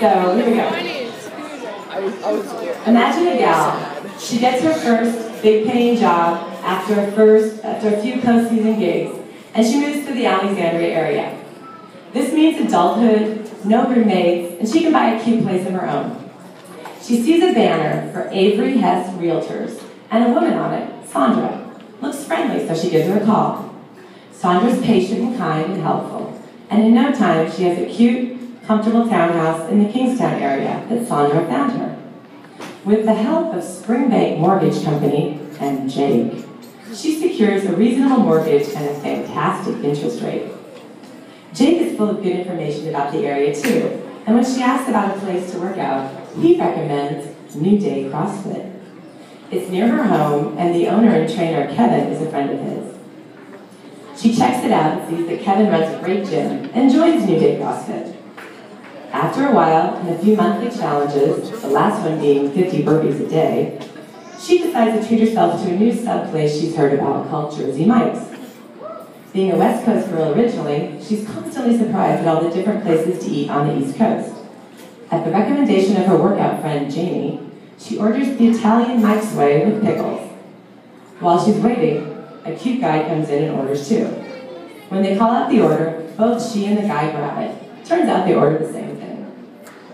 So here we go. Imagine a gal. She gets her first big paying job after a few postseason gigs, and she moves to the Alexandria area. This means adulthood, no roommates, and she can buy a cute place of her own. She sees a banner for Avery Hess Realtors, and a woman on it, Sandra, looks friendly, so she gives her a call. Sandra's patient and kind and helpful, and in no time she has a cute, comfortable townhouse in the Kingstown area that Sandra found her. With the help of Springboard Mortgage Company and Jake, she secures a reasonable mortgage and a fantastic interest rate. Jake is full of good information about the area too, and when she asks about a place to work out, he recommends New Day CrossFit. It's near her home, and the owner and trainer, Kevin, is a friend of his. She checks it out and sees that Kevin runs a great gym and joins New Day CrossFit. After a while, and a few monthly challenges, the last one being 50 burpees a day, she decides to treat herself to a new sub-place she's heard about called Jersey Mike's. Being a West Coast girl originally, she's constantly surprised at all the different places to eat on the East Coast. At the recommendation of her workout friend, Jamie, she orders the Italian Mike's Way with pickles. While she's waiting, a cute guy comes in and orders too. When they call out the order, both she and the guy grab it. Turns out they ordered the same thing.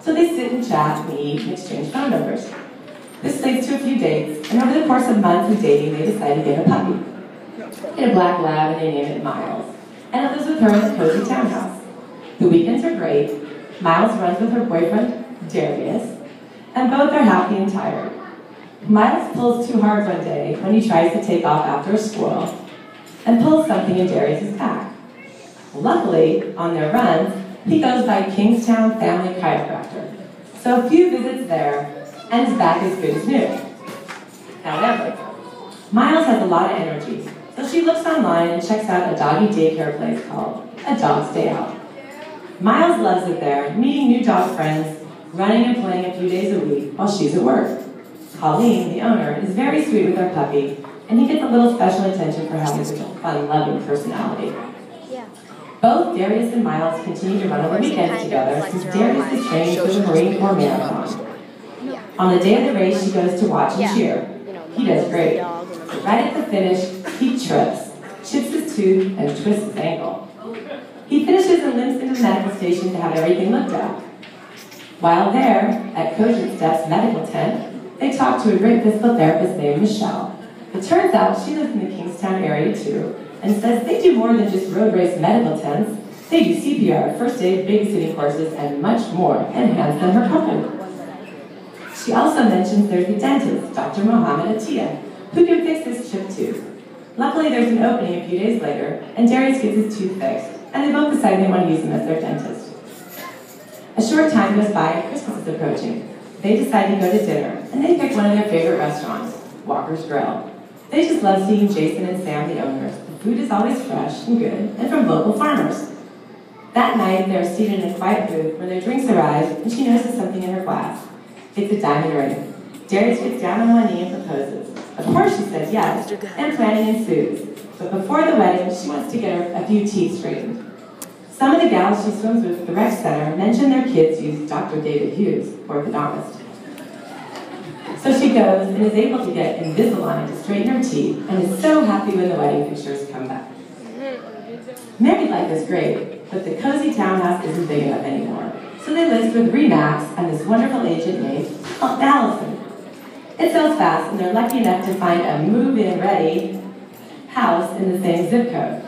So they sit and chat and eat and exchange phone numbers. This leads to a few dates, and over the course of months of dating, they decide to get a puppy. Get a black lab, and they name it Miles. And it lives with her in a cozy townhouse. The weekends are great. Miles runs with her boyfriend, Darius, and both are happy and tired. Miles pulls too hard one day when he tries to take off after a squirrel, and pulls something in Darius's back. Luckily, on their runs, he goes by Kingstown Family Chiropractor. So a few visits there, and his back is good as new. However, Miles has a lot of energy, so she looks online and checks out a doggy daycare place called A Dog's Day Out. Miles loves it there, meeting new dog friends, running and playing a few days a week while she's at work. Colleen, the owner, is very sweet with our puppy, and he gets a little special attention for having such a fun-loving personality. Both Darius and Miles continue to run on the weekends together since Darius is trained for the Marine Corps Marathon. On the day of the race, she goes to watch and cheer. He does great. But right at the finish, he trips, chips his tooth, and twists his ankle. He finishes and limps into the medical station to have everything looked at. While there, at Cogent Steps medical tent, they talk to a great physical therapist named Michelle. It turns out she lives in the Kingstown area too, and says they do more than just road race medical tents. They do CPR, first aid, babysitting courses, and much more, and hands them her card. She also mentions there's a dentist, Dr. Mohammed Atiyah, who can fix his chipped tooth. Luckily, there's an opening a few days later, and Darius gets his tooth fixed, and they both decide they want to use him as their dentist. A short time goes by and Christmas is approaching. They decide to go to dinner, and they pick one of their favorite restaurants, Walker's Grill. They just love seeing Jason and Sam, the owners. The food is always fresh and good, and from local farmers. That night, they're seated in a quiet booth when their drinks arrive, and she notices something in her glass. It's a diamond ring. Darius gets down on one knee and proposes. Of course she says yes, and planning ensues. But before the wedding, she wants to get a few teeth straightened. Some of the gals she swims with at the rec center mention their kids use Dr. David Hughes, orthodontist. So she goes and is able to get Invisalign to straighten her teeth, and is so happy when the wedding pictures come back. Married life is great, but the cozy townhouse isn't big enough anymore. So they list with RE/MAX and this wonderful agent named Allison. It sells fast, and they're lucky enough to find a move-in ready house in the same zip code.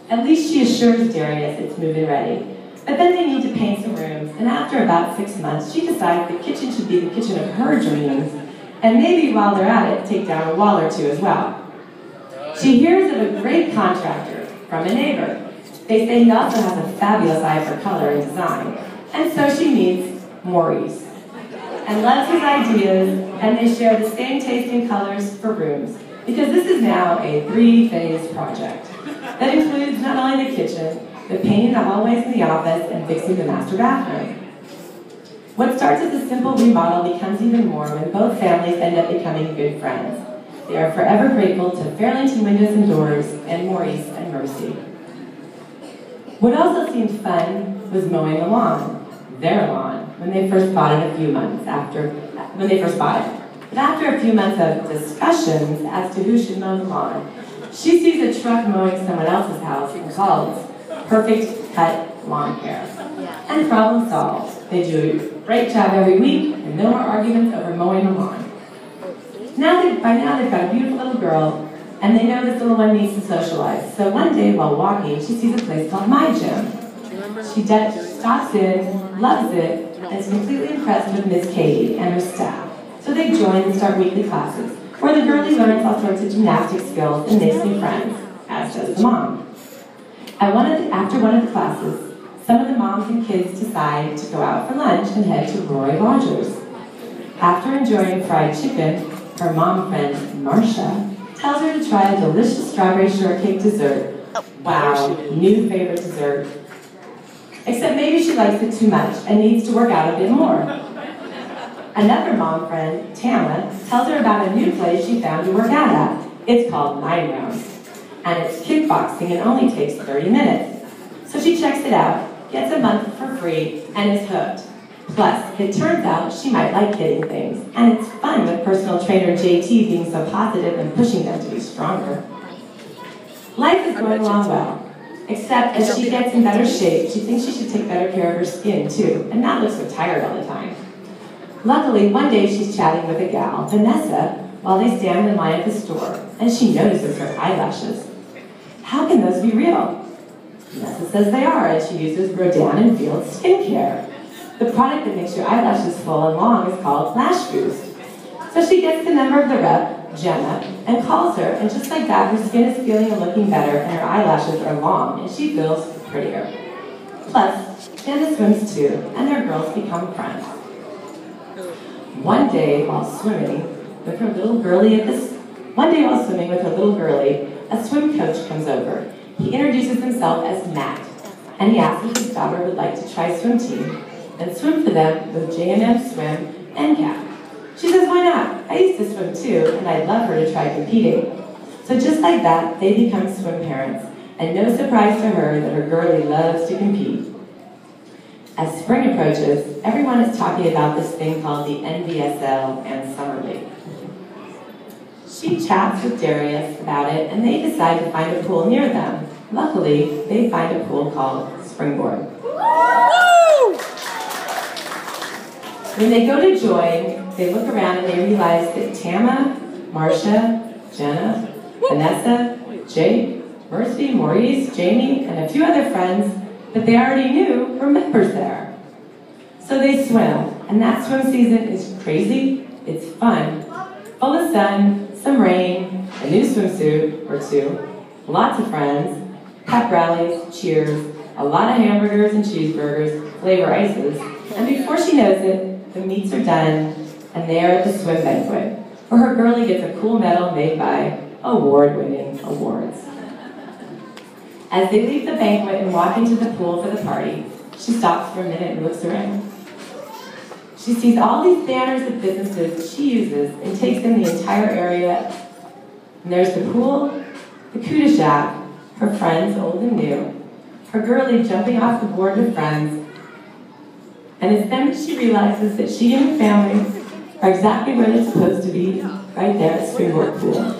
At least she assures Darius it's move-in ready. But then they need to paint some rooms, and after about 6 months, she decides the kitchen should be the kitchen of her dreams, and maybe while they're at it, take down a wall or two as well. She hears of a great contractor from a neighbor. They say he also has a fabulous eye for color and design, and so she meets Maurice and loves his ideas, and they share the same taste in colors for rooms, because this is now a 3-phase project that includes not only the kitchen, but painting the hallways in the office and fixing the master bathroom. What starts as a simple remodel becomes even more when both families end up becoming good friends. They are forever grateful to Fairlington Windows and Doors and Maurice and Mercy. What also seemed fun was mowing the lawn, their lawn. when they first bought it a few months after, when they first bought it. But after a few months of discussions as to who should mow the lawn, she sees a truck mowing someone else's house and calls Perfect Cut Lawn Care. And problem solved. They do a great job every week and no more arguments over mowing the lawn. By now they've got a beautiful little girl, and they know this little one needs to socialize. So one day while walking, she sees a place called My Gym. She stops in, loves it, and is completely impressed with Miss Katie and her staff. So they join and start weekly classes, where the girlie learns all sorts of gymnastic skills and makes new friends, as does the mom. After one of the classes, some of the moms and kids decide to go out for lunch and head to Roy Rogers. After enjoying fried chicken, her mom friend, Marcia, tells her to try a delicious strawberry shortcake dessert. Wow, new favorite dessert. Except maybe she likes it too much and needs to work out a bit more. Another mom friend, Tama, tells her about a new place she found to work out at. It's called 9 Rounds, and it's kickboxing and only takes 30 minutes. So she checks it out, gets a month for free, and is hooked. Plus, it turns out she might like hitting things, and it's fun with personal trainer JT being so positive and pushing them to be stronger. Life is going along well, except as she gets in better shape, she thinks she should take better care of her skin too, and not look so tired all the time. Luckily, one day she's chatting with a gal, Vanessa, while they stand in line at the store, and she notices her eyelashes. How can those be real? Vanessa says they are, and she uses Rodan & Field skincare. The product that makes your eyelashes full and long is called Lash Boost. So she gets the number of the rep, Jenna, and calls her, and just like that, her skin is feeling and looking better, and her eyelashes are long, and she feels prettier. Plus, Jenna swims too, and their girls become friends. One day while swimming with her little girlie, a swim coach comes over. He introduces himself as Matt, and he asks if his daughter would like to try swim team and swim for them with J&M Swim and Cap. She says, why not? I used to swim too, and I'd love her to try competing. So just like that, they become swim parents, and no surprise to her that her girlie loves to compete. As spring approaches, everyone is talking about this thing called the NVSL and Summer League. She chats with Darius about it, and they decide to find a pool near them. Luckily, they find a pool called Springboard. When they go to join, they look around and they realize that Tama, Marcia, Jenna, Vanessa, Jake, Mercy, Maurice, Jamie, and a few other friends that they already knew were members there. So they swim, and that swim season is crazy, it's fun, full of sun, some rain, a new swimsuit or two, lots of friends, pep rallies, cheers, a lot of hamburgers and cheeseburgers, flavor ices, and before she knows it, the meets are done, and they are at the swim banquet, where her girlie gets a cool medal made by award-winning awards. As they leave the banquet and walk into the pool for the party, she stops for a minute and looks around. She sees all these banners of businesses she uses and takes in the entire area. And there's the pool, the Kuda shack, her friends old and new, her girlie jumping off the board with friends, and it's then that she realizes that she and her family are exactly where they're supposed to be, right there at Springboard Pool.